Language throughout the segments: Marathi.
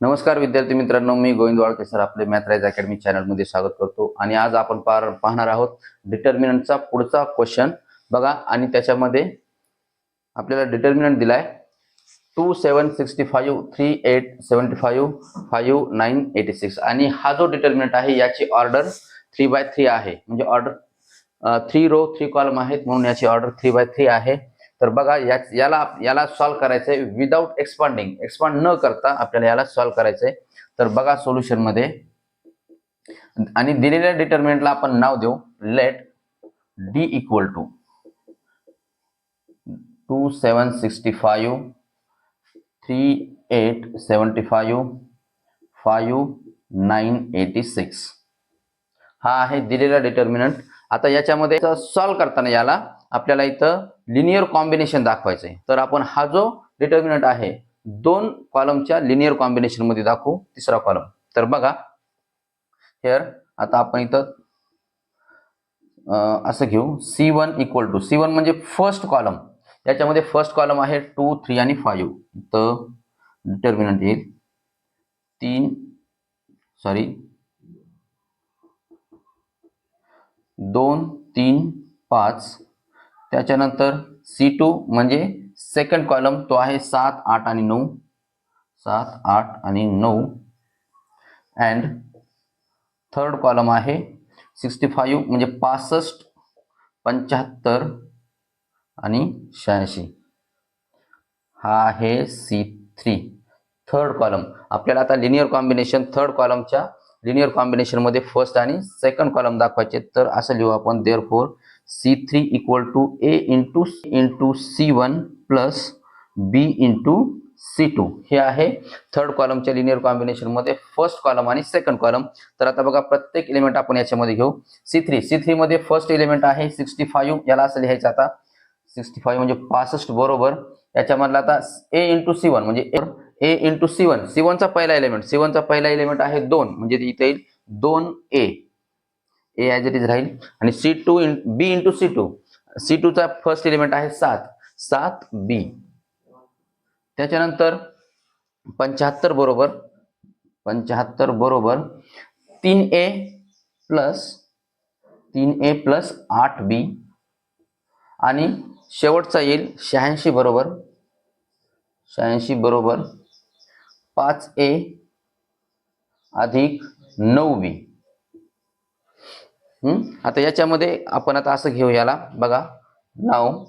नमस्कार विद्यार्थी मित्रांनो, मी गोविंद वाळके सर आपले मॅथराइज अकॅडमी चॅनलमध्ये स्वागत करतो. आणि आज आपण पाहणार आहोत डिटर्मिनंटचा पुढचा क्वेश्चन बघा. आणि त्याच्यामध्ये आपल्याला डिटर्मिनंट दिलाय 2765 3875 5986 आणि हा जो डिटर्मिनंट आहे याची ऑर्डर 3/3 आहे. म्हणजे ऑर्डर 3 रो 3 कॉलम आहेत म्हणून याची ऑर्डर 3/3 आहे. तर बघा याला सॉल्व्ह करायचंय विदाउट एक्सपांड न करता आपल्याला याला सॉल्व्ह करायचंय. तर बघा सोल्युशन मध्ये आणि दिलेल्या डिटर्मिनंटला आपण नाव देऊ लेट डी इक्वल टू 2765 3875 5986 हा आहे दिलेला डिटर्मिनंट. आता याच्यामध्ये सॉल्व्ह करताना याला आपल्याला इथं लिनियर कॉम्बिनेशन दाखवायचंय. तर आपण हा जो डिटर्मिनंट आहे दोन कॉलमच्या लिनियर कॉम्बिनेशन मध्ये दाखवू. तिसरा कॉलम तर बघा हिअर आता आपण इथं असं घेऊ C1 इक्वल टू C1 म्हणजे फर्स्ट कॉलम. याच्यामध्ये फर्स्ट कॉलम आहे 2 3 आणि 5. तर डिटर्मिनंट येईल 2 3 5. त्याच्यानंतर C2 म्हणजे सेकंड कॉलम तो आहे 7 8 आणि 9 7 8 आणि 9. अँड थर्ड कॉलम आहे 65 म्हणजे 65 75 आणि 86. हा आहे C3 थर्ड कॉलम. आपल्याला आता लिनियर कॉम्बिनेशन थर्ड कॉलमच्या लिनियर कॉम्बिनेशन मध्ये फर्स्ट आणि सेकंड कॉलम दाखवायचे. तर असं लिहू आपण therefore C3 equal to A into C1 plus B into C2. हे आहे थर्ड कॉलमच्या लिनियर कॉम्बिनेशन मध्ये फर्स्ट कॉलम आणि सेकंड कॉलम. तर आता बघा प्रत्येक एलिमेंट आपण याच्यामध्ये घेऊ. C3 मध्ये फर्स्ट एलिमेंट आहे 65. याला असं लिहायचं आता 65 म्हणजे 65 बरोबर. याच्यामधला आता A इंटू C1 म्हणजे A इंटू C1 चा पहिला एलिमेंट आहे 2 म्हणजे इथे येईल 2A. A as it is राहील. आणि B इंटू C2 चा फर्स्ट एलिमेंट आहे 7B. त्याच्यानंतर 75 बरोबर 3A प्लस 8B. आणि शेवटचा येईल 86 बरोबर 5A अधिक 9B. आता याच्यामध्ये आपण आता असं घेऊ याला बघा नाव.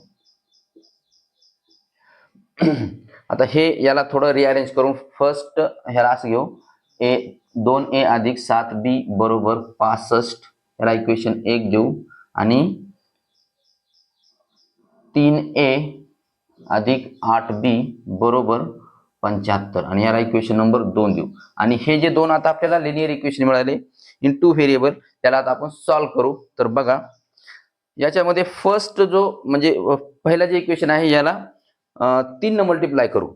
आता हे याला थोडं रिअरेंज करून फर्स्ट ह्याला असं घेऊ 2A अधिक 7B बरोबर 65. याला इक्वेशन 1 घेऊ. आणि 3A अधिक 8B बरोबर 75 आणि याला इक्वेशन नंबर 2 देऊ. आणि हे जे दोन आता आपल्याला लिनियर इक्वेशन मिळाले इन टू व्हेरिएबल त्याला आता आपण सॉल्व्ह करू. तर बघा याच्यामध्ये फर्स्ट जो म्हणजे पहिला जे इक्वेशन आहे याला 3 न मल्टिप्लाय करू.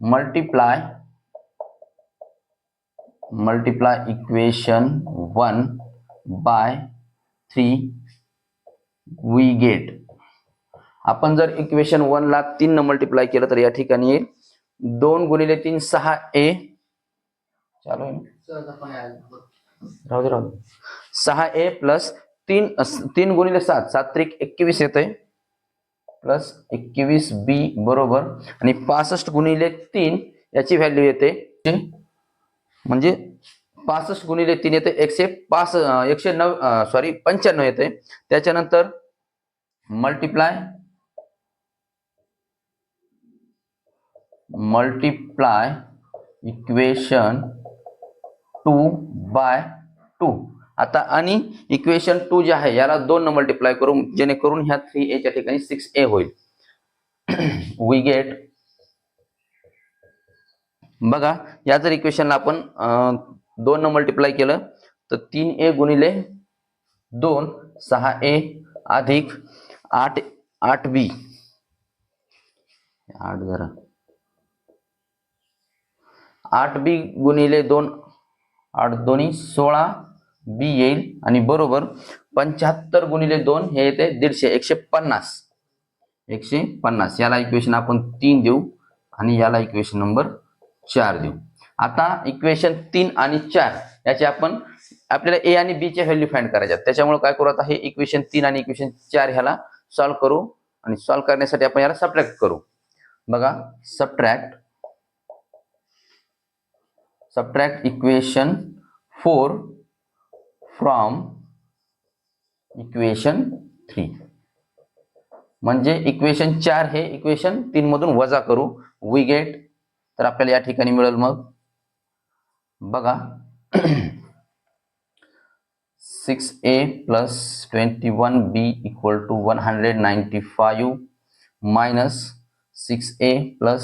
Multiply equation 1 by 3 we get. आपण जर इक्वेशन 1 ला 3 न मल्टिप्लाय केलं तर या ठिकाणी येईल 2 गुणिले 3 6A. चालू आहे राहू दे 6A प्लस 3 गुणिले 7 7 त्रिक 21 येते प्लस 21B बरोबर. आणि 65 गुणिले 3 याची व्हॅल्यू येते म्हणजे 65 गुणिले 3 येते 195 येते. त्याच्यानंतर मल्टिप्लाय इक्वेशन 2 बाय 2. आता आणि इक्वेशन 2 जे आहे याला 2 न मल्टिप्लाय करू जेणेकरून ह्या 3A च्या ठिकाणी 6A होईल. वी गेट बघा या जर इक्वेशनला आपण 2 न मल्टिप्लाय केलं तर 3A गुणिले 2 6A अधिक 8B 8B गुणिले 2 8 दोन्ही 16B येईल. आणि बरोबर 75 गुणिले 2 हे येते 150. याला इक्वेशन आपण 3 देऊ आणि याला इक्वेशन नंबर 4 देऊ. आता इक्वेशन 3 आणि 4 याचे आपल्याला ए आणि बी चे व्हॅल्यू फाइंड करायचे आहेत. त्याच्यामुळे काय करू आता हे इक्वेशन 3 आणि इक्वेशन 4 ह्याला सॉल्व्ह करू आणि सॉल्व्ह करण्यासाठी आपण याला सबट्रॅक्ट करू. बघा सबट्रॅक्ट इक्वेशन 4 फ्रॉम इक्वेशन 3 म्हणजे इक्वेशन 4 हे इक्वेशन 3 मधून वजा करू. वी गेट, तर आपल्याला या ठिकाणी मिळेल मग बघा 6a plus 21b equal to 195 minus 6a plus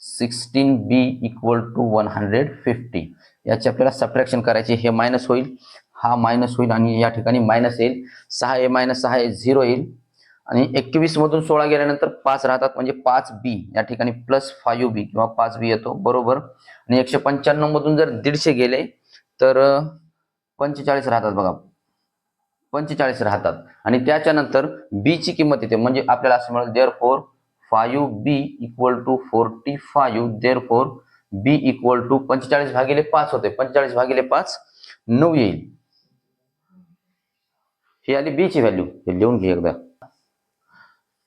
16b equal to 150. याची आपल्याला सबट्रॅक्शन करायची. हे मायनस होईल, हा मायनस होईल आणि या ठिकाणी मायनस येईल. 6a मायनस 6a 0 येईल आणि 21 मधून 16 गेल्यानंतर 5 राहतात म्हणजे 5b. या ठिकाणी प्लस 5b किंवा 5b येतो बरोबर. आणि 195 मधून जर 150 गेले तर 45 राहतात बघा, 45 राहतात. आणि त्याच्यानंतर b ची किंमत येते म्हणजे आपल्याला असं मिळेल therefore 5b equal to 45. Therefore b equal to 45 भागिले 5 होते, 45 भागिले 5 9 येईल. ही आली b ची व्हॅल्यू, हे लिहून घे एकदा.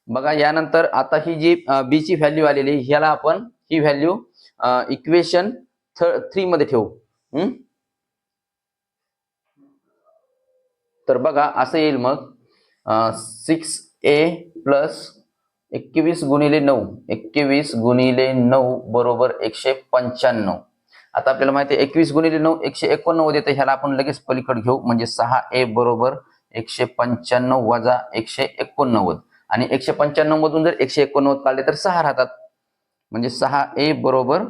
बघा यानंतर आता ही जी b ची व्हॅल्यू आलेली ह्याला आपण ही व्हॅल्यू इक्वेशन 3 मध्ये ठेवू. तर बघा असं येईल मग 6a प्लस 21 गुणिले 9, 21 गुणिले 9 बरोबर 195. आता आपल्याला माहिती आहे 21 गुणिले 9 189 येते. ह्याला आपण लगेच पलीकडे घेऊ म्हणजे 6a बरोबर 195 वजा 189 आणि 195 मधून जर 189 काढले तर 6 राहतात म्हणजे 6a बरोबर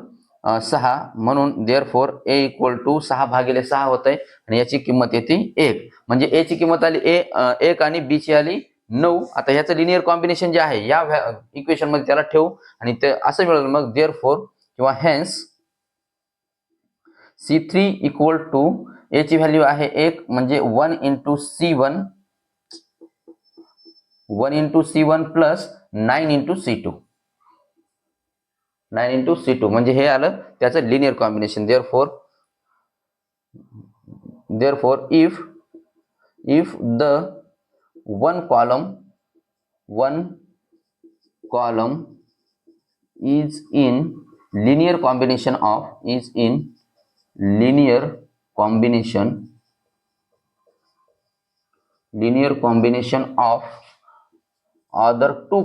6 म्हणून देअरफॉर a इक्वल टू 6 भागिले 6 होत आहे आणि याची किंमत येते 1 म्हणजे a ची किंमत आली 1 आणि b ची आली 9. आता ह्याचं लिनियर कॉम्बिनेशन जे आहे या इक्वेशन मध्ये त्याला ठेवू आणि ते असं मिळेल मग देअरफॉर किंवा hence C3 equal to a ची व्हॅल्यू आहे 1 म्हणजे 1 into C1 plus 9 into C2 म्हणजे हे आलं त्याचं linear combination. Therefore if the one column is in linear combination of other two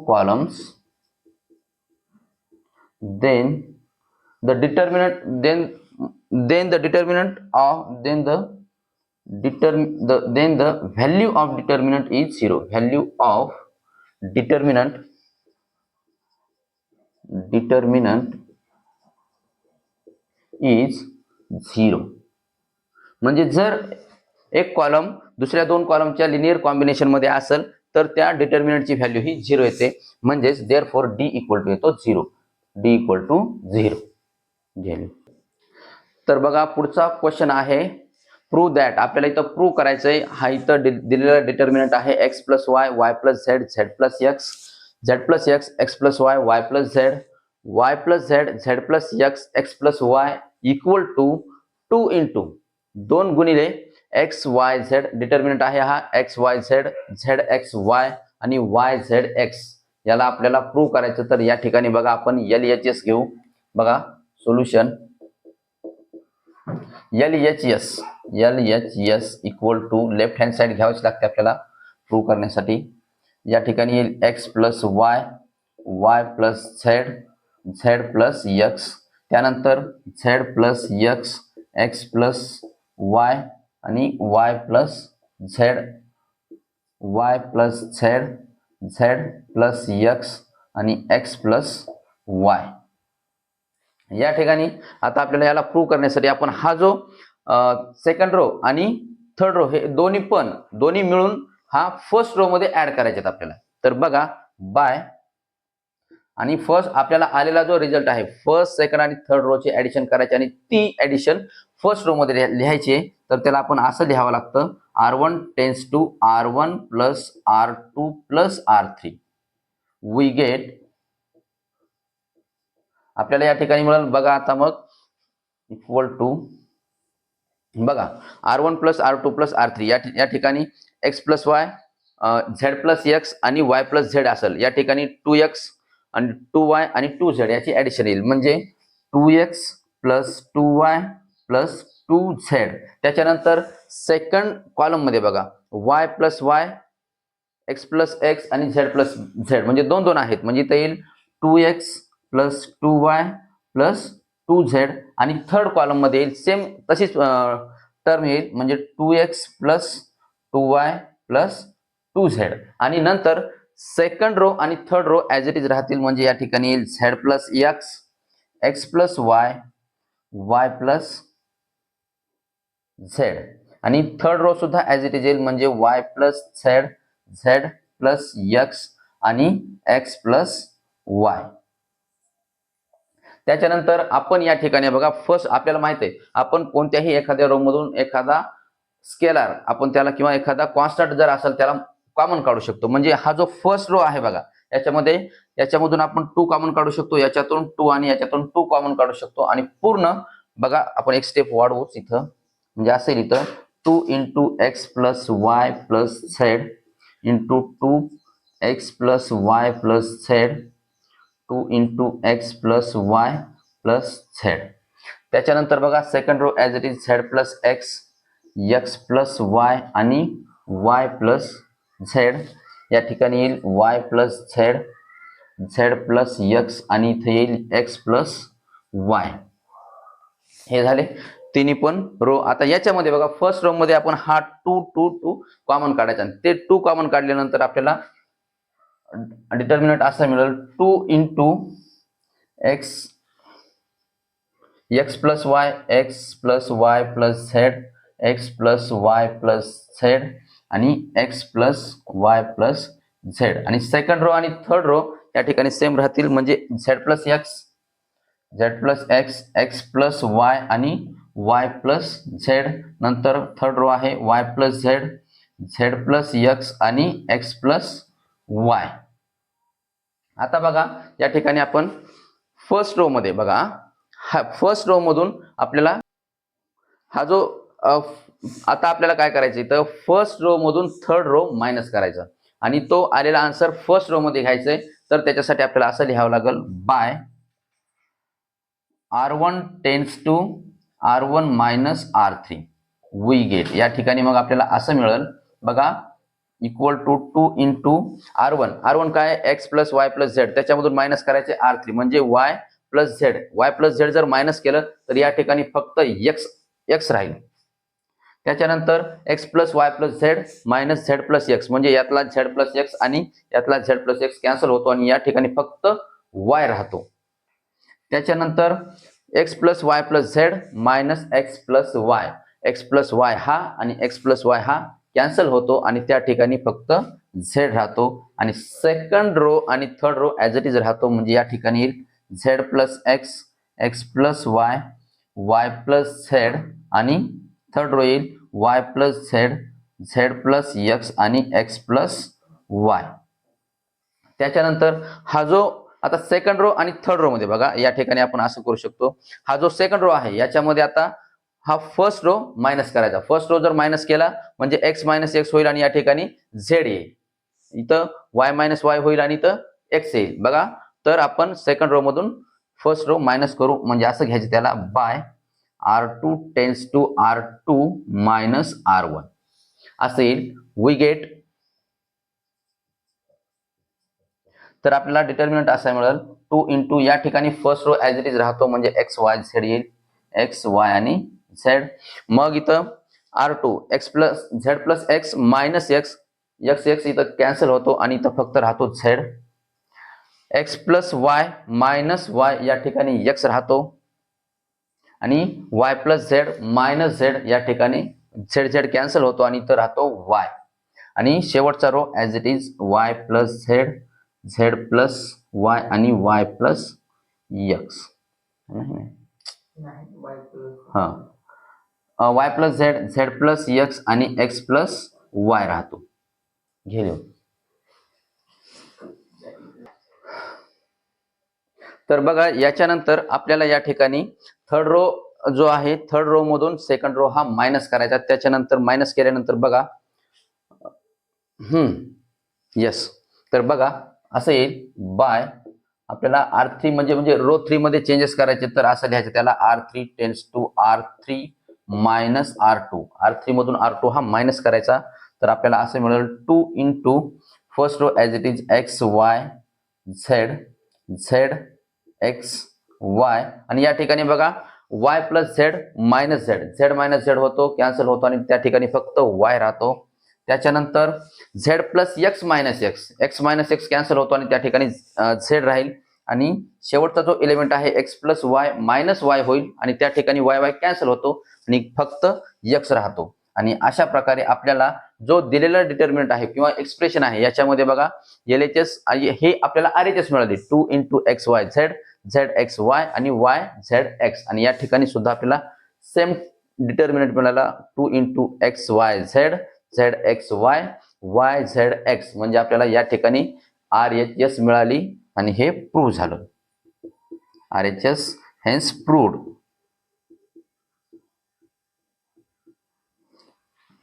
columns then the value of determinant is 0. value of determinant is 0. म्हणजे जर एक कॉलम दुसऱ्या दोन कॉलमच्या लिनियर कॉम्बिनेशन मध्ये असेल तर त्या डिटर्मिनंटची व्हॅल्यू ही 0 येते. म्हणजेच देअरफॉर d इक्वल टू येतो 0. d इक्वल टू 0 झाले. तर बघा पुढचा क्वेश्चन आहे प्रूव्ह दॅट. आपल्याला इथं प्रूव्ह करायचंय. हा इथं दिलेला डिटर्मिनंट आहे x plus y, y plus z, z plus x, z plus x, x plus y, y plus z, y plus z, z plus x, x plus y equal to 2 into 2 गुणिले x y z. डिटर्मिनंट आहे हा x y z, z x y आणि y z x. याला आपल्याला प्रूव्ह करायचं तर या ठिकाणी बघा आपण LHS घेऊ. बघा solution LHS equal to left hand side घ्यावीच लागते आपल्याला प्रूव्ह करण्यासाठी. या ठिकाणी येईल x plus y, y plus z, z plus x. त्यानंतर z plus x, x plus y आणि y plus z, y plus z, z plus x आणि x प्लस y. या ठिकाणी आता आपल्याला याला प्रूव्ह करण्यासाठी आपण हा जो सेकंड रो आणि थर्ड रो हे दोन्ही मिळून हा फर्स्ट रो मध्ये ऍड करायचे आहेत आपल्याला. तर बघा बाय आणि फर्स्ट आपल्याला आलेला जो रिझल्ट आहे फर्स्ट सेकंड आणि थर्ड रो ची ऍडिशन करायची आणि ती ऍडिशन फर्स्ट रो मध्ये लिहायची. तर त्याला आपण असं लिहावं लागतं r1 tends to r1 plus r2 plus r3. We get आपल्याला या ठिकाणी मिळेल बघा आता मग इक्वल टू बघा R1 plus R2 plus R3 या ठिकाणी x plus Y Z plus x आणि वाय प्लस झेड असेल. या ठिकाणी 2x आणि 2y आणि 2z याची ऍडिशन येईल म्हणजे 2x plus 2y plus 2z. त्याच्यानंतर सेकंड कॉलम मध्ये बघा y plus y x plus x आणि झेड प्लस झेड म्हणजे दोन दोन आहेत म्हणजे इथे येईल 2x plus 2y plus 2z आणि थर्ड कॉलम मध्ये येईल सेम तशीच टर्म येईल म्हणजे 2x plus 2y plus 2z आणि नंतर सेकंड रो आणि third row as it is राहतील म्हणजे या ठिकाणी येईल z plus x x plus y y plus Z आणि थर्ड रो सुद्धा ॲज इट इज येईल म्हणजे y plus Z Z plus x आणि एक्स प्लस वाय. त्याच्यानंतर आपण या ठिकाणी बघा फर्स्ट आपल्याला माहित आहे आपण कोणत्याही एखाद्या रो मधून एखादा स्केलर आपण त्याला किंवा एखादा कॉन्स्टंट जर असेल त्याला कॉमन काढू शकतो. म्हणजे हा जो फर्स्ट रो आहे बघा याच्यामधून आपण 2 कॉमन काढू शकतो, याच्यातून 2 आणि याच्यातून 2 कॉमन काढू शकतो आणि पूर्ण बघा आपण एक स्टेप वाढवूच इथं म्हणजे असेल इथं 2 into x plus Y plus z into 2x plus Y plus z 2 into x plus Y plus z. त्याच्यानंतर बघा second row as it is z plus x x plus Y आणि वाय प्लस झेड. या ठिकाणी येईल y plus Z Z plus x आणि इथे येईल एक्स प्लस वाय. हे झाले तिन्ही पण रो. आता याच्यामध्ये बघा फर्स्ट रो मध्ये आपण हा 2 2 2 कॉमन काढायचा ते 2 कॉमन काढल्यानंतर आपल्याला डिटर्मिनंट असा मिळेल 2 into X x plus Y plus Z x plus Y plus Z आणि x plus Y plus Z आणि सेकंड रो आणि थर्ड रो या ठिकाणी सेम राहतील म्हणजे Z plus x x plus Y आणि वाय प्लस झेड. नंतर थर्ड रो आहे Y plus Z Z plus x आणि एक्स प्लस वाय. आता बघा या ठिकाणी आपण फर्स्ट रो मध्ये बघा हा फर्स्ट रो मधून आपल्याला हा जो आता आपल्याला काय करायचं तर फर्स्ट रो मधून थर्ड रो मायनस करायचा आणि तो आलेला आन्सर फर्स्ट रो मध्ये घ्यायचंय. तर त्याच्यासाठी आपल्याला असं लिहावं लागेल by R1 tends to R1 minus R3 we get. या ठिकाणी मग आपल्याला असं मिळेल बघा इक्वल टू 2 इंटू R1 काय x plus Y plus Z त्याच्यामधून मायनस करायचे R3 म्हणजे वाय प्लस झेड जर मायनस केलं तर या ठिकाणी फक्त एक्स राहील. त्याच्यानंतर x plus Y plus z minus Z plus x म्हणजे यातला झेड प्लस एक्स आणि यातला झेड प्लस एक्स कॅन्सल होतो आणि या ठिकाणी फक्त वाय राहतो. त्याच्यानंतर x plus Y plus z minus x plus y हा आणि एक्स प्लस वाय हा कॅन्सल होतो आणि त्या ठिकाणी फक्त झेड राहतो आणि सेकंड रो आणि third row as it is राहतो म्हणजे या ठिकाणी येईल z plus x x plus y y plus Z आणि थर्ड रो येईल y plus z plus x आणि एक्स प्लस वाय. त्याच्यानंतर हा जो आता सेकंड रो आणि थर्ड रो मध्ये बघा या ठिकाणी आपण असं करू शकतो हा जो सेकंड रो आहे याच्यामध्ये आता हा फर्स्ट रो मायनस करायचा. फर्स्ट रो जर मायनस केला म्हणजे एक्स मायनस एक्स होईल आणि या ठिकाणी झेड येईल. इथं वाय मायनस वाय होईल आणि इथं एक्स येईल बघा. तर आपण सेकंड रो मधून फर्स्ट रो मायनस करू म्हणजे असं घ्यायचं त्याला bye R2 tends to R2 minus R1 असं येईल वी गेट. तर आपल्याला डिटर्मिनंट असा मिळेल 2 इंटू या ठिकाणी first row as it is राहतो म्हणजे एक्स वाय झेड येईल एक्स वाय आणि झेड. मग इथं R2 x plus z plus x minus x इथं कॅन्सल होतो आणि इथं फक्त राहतो z. X plus y minus y या ठिकाणी एक्स राहतो आणि Y plus z minus z या ठिकाणी झेड कॅन्सल होतो आणि इथं राहतो वाय आणि शेवटचा row as it is y plus z plus Y आणि वाय प्लस एक्स. हा y plus z plus x आणि एक्स प्लस वाय राहतो. घे तर बघा याच्यानंतर आपल्याला या ठिकाणी थर्ड रो जो आहे थर्ड रो मधून सेकंड रो हा मायनस करायचा. त्याच्यानंतर मायनस केल्यानंतर बघा येस, तर बघा असं येईल बाय आपल्याला R3 म्हणजे रो 3 मध्ये चेंजेस करायचे, तर असं लिहायचं त्याला R3 tends to R3 minus R2. R3 मधून R2 हा मायनस करायचा, तर आपल्याला असं मिळेल 2 into first row as it is x y z z x y, आणि या ठिकाणी बघा y plus z minus z, z minus z होतो, कॅन्सल होतो आणि त्या ठिकाणी फक्त वाय राहतो. त्याच्यानंतर z plus x minus x, x minus x cancel होतो आणि त्या ठिकाणी झेड राहील, आणि शेवटचा जो एलिमेंट आहे x plus y minus Y होईल आणि त्या ठिकाणी वाय वाय कॅन्सल होतो आणि फक्त एक्स राहतो. आणि अशा प्रकारे आपल्याला जो दिलेला डिटर्मिनंट आहे किंवा एक्सप्रेशन आहे याच्यामध्ये बघा LHS हे आपल्याला RHS मिळाले 2 into x y z z x y आणि वाय झेड एक्स, आणि या ठिकाणी सुद्धा आपल्याला सेम डिटर्मिनंट मिळाला 2 into x y z z x Y Y Z x, म्हणजे आपल्याला या ठिकाणी RHS मिळाली आणि हे प्रूव्ह झालं. RHS hence proved.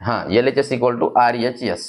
LHS equal to RHS.